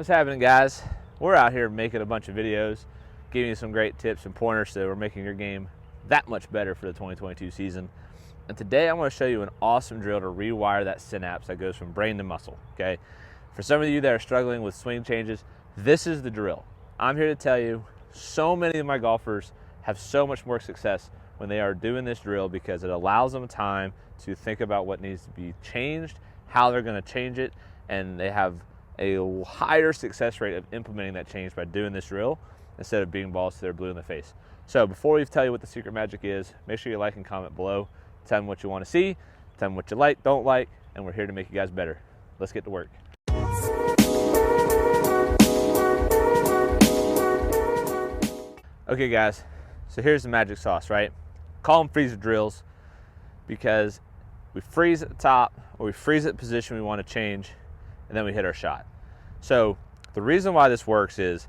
What's happening, guys? We're out here making a bunch of videos, giving you some great tips and pointers so we're making your game that much better for the 2022 season. And today I want to show you an awesome drill to rewire that synapse that goes from brain to muscle, okay? For some of you that are struggling with swing changes, this is the drill. I'm here to tell you, so many of my golfers have so much more success when they are doing this drill because it allows them time to think about what needs to be changed, how they're going to change it, and they have a higher success rate of implementing that change by doing this drill instead of being balls to their blue in the face. So before we tell you what the secret magic is, make sure you like and comment below. Tell me what you want to see, tell me what you like, don't like, and we're here to make you guys better. Let's get to work. Okay guys, so here's the magic sauce, right? Call them freezer drills because we freeze at the top or we freeze at the position we want to change and then we hit our shot. So the reason why this works is,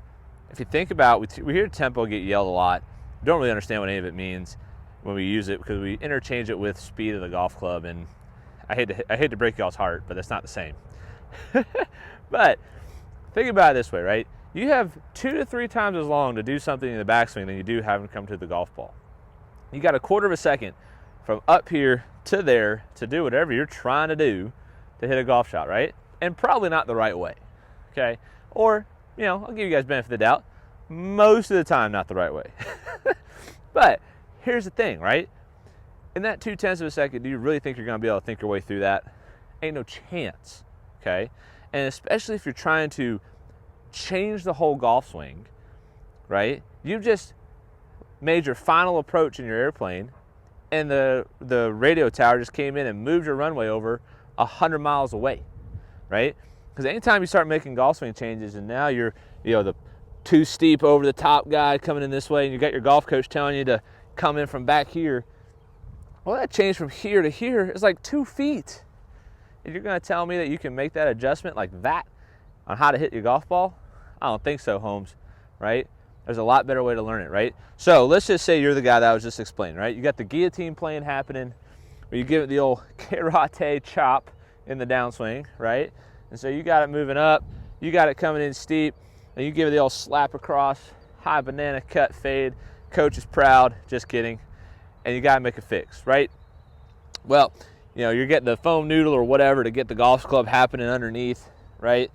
if you think about, we hear tempo get yelled a lot. We don't really understand what any of it means when we use it because we interchange it with speed of the golf club, and I hate to break y'all's heart, but it's not the same. But think about it this way, right? You have 2 to 3 times as long to do something in the backswing than you do having to come to the golf ball. You got 1/4 of a second from up here to there to do whatever you're trying to do to hit a golf shot, right? And probably not the right way, okay? Or, you know, I'll give you guys benefit of the doubt, most of the time not the right way. But here's the thing, right? In that 0.2 of a second, do you really think you're gonna be able to think your way through that? Ain't no chance, okay? And especially if you're trying to change the whole golf swing, right? You've just made your final approach in your airplane and the radio tower just came in and moved your runway over 100 miles away, right? Because anytime you start making golf swing changes and now you're, you know, the too steep over the top guy coming in this way and you got your golf coach telling you to come in from back here, well, that change from here to here is like 2 feet. If you're gonna tell me that you can make that adjustment like that on how to hit your golf ball, I don't think so, Holmes, right? There's a lot better way to learn it, right? So let's just say you're the guy that I was just explaining, right? You got the guillotine playing happening, where you give it the old karate chop in the downswing, right? And so you got it moving up, you got it coming in steep, and you give it the old slap across, high banana cut fade, coach is proud, just kidding, and you gotta make a fix, right? Well, you know, you're getting the foam noodle or whatever to get the golf club happening underneath, right?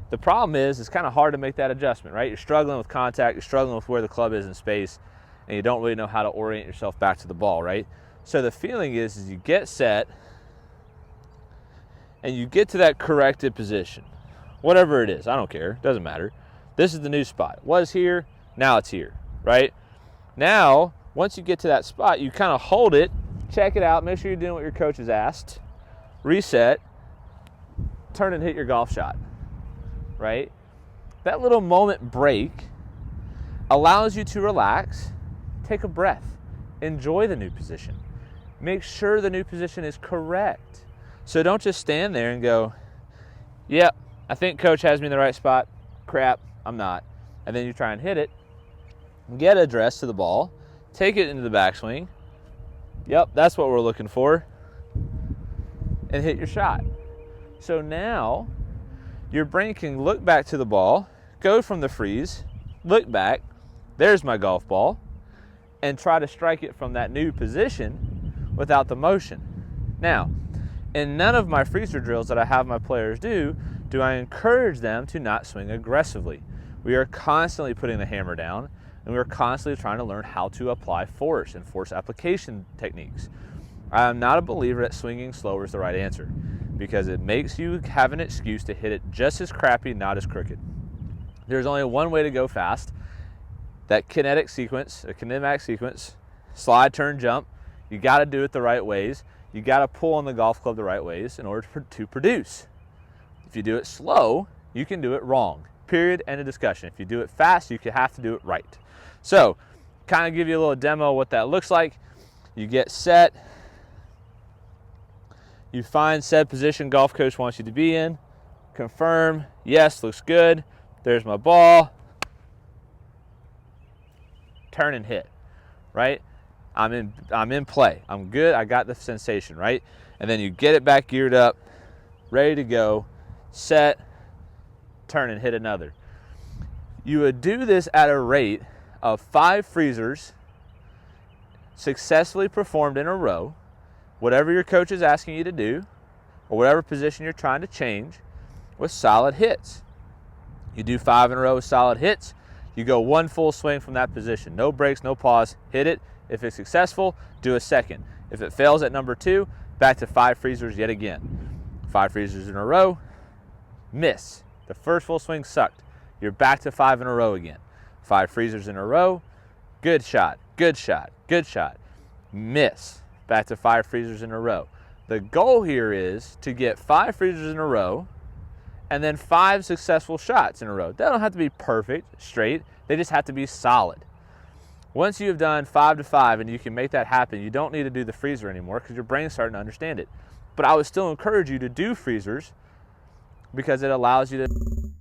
The problem is, it's kind of hard to make that adjustment, right? You're struggling with contact, you're struggling with where the club is in space, and you don't really know how to orient yourself back to the ball, right? So the feeling is you get set, and you get to that corrected position. Whatever it is, I don't care, doesn't matter. This is the new spot. It was here, now it's here, right? Now, once you get to that spot, you kind of hold it, check it out, make sure you're doing what your coach has asked, reset, turn and hit your golf shot. Right? That little moment break allows you to relax, take a breath, enjoy the new position. Make sure the new position is correct. So don't just stand there and go, yep, I think coach has me in the right spot. Crap, I'm not. And then you try and hit it, get addressed to the ball, take it into the backswing. Yep, that's what we're looking for. And hit your shot. So now, your brain can look back to the ball, go from the freeze, look back, there's my golf ball, and try to strike it from that new position without the motion. Now, in none of my freezer drills that I have my players do I encourage them to not swing aggressively. We are constantly putting the hammer down, and we are constantly trying to learn how to apply force and force application techniques. I am not a believer that swinging slower is the right answer, because it makes you have an excuse to hit it just as crappy, not as crooked. There's only one way to go fast. That kinematic sequence, slide, turn, jump, you got to do it the right ways. You got to pull on the golf club the right ways in order to produce. If you do it slow, you can do it wrong. Period, end of discussion. If you do it fast, you have to do it right. So, kind of give you a little demo of what that looks like. You get set. You find said position golf coach wants you to be in. Confirm, yes, looks good. There's my ball. Turn and hit, right? I'm in play. I'm good, I got the sensation, right? And then you get it back geared up, ready to go, set, turn and hit another. You would do this at a rate of 5 freezers successfully performed in a row, whatever your coach is asking you to do, or whatever position you're trying to change, with solid hits. You do 5 in a row with solid hits, you go 1 full swing from that position. No breaks, no pause, hit it. If it's successful, do a second. If it fails at number 2, back to 5 freezers yet again. 5 freezers in a row, miss. The first full swing sucked. You're back to 5 in a row again. 5 freezers in a row, good shot, good shot, good shot, miss. Back to 5 freezers in a row. The goal here is to get 5 freezers in a row and then 5 successful shots in a row. They don't have to be perfect, straight. They just have to be solid. Once you've done 5 to 5 and you can make that happen, you don't need to do the freezer anymore because your brain's starting to understand it. But I would still encourage you to do freezers because it allows you to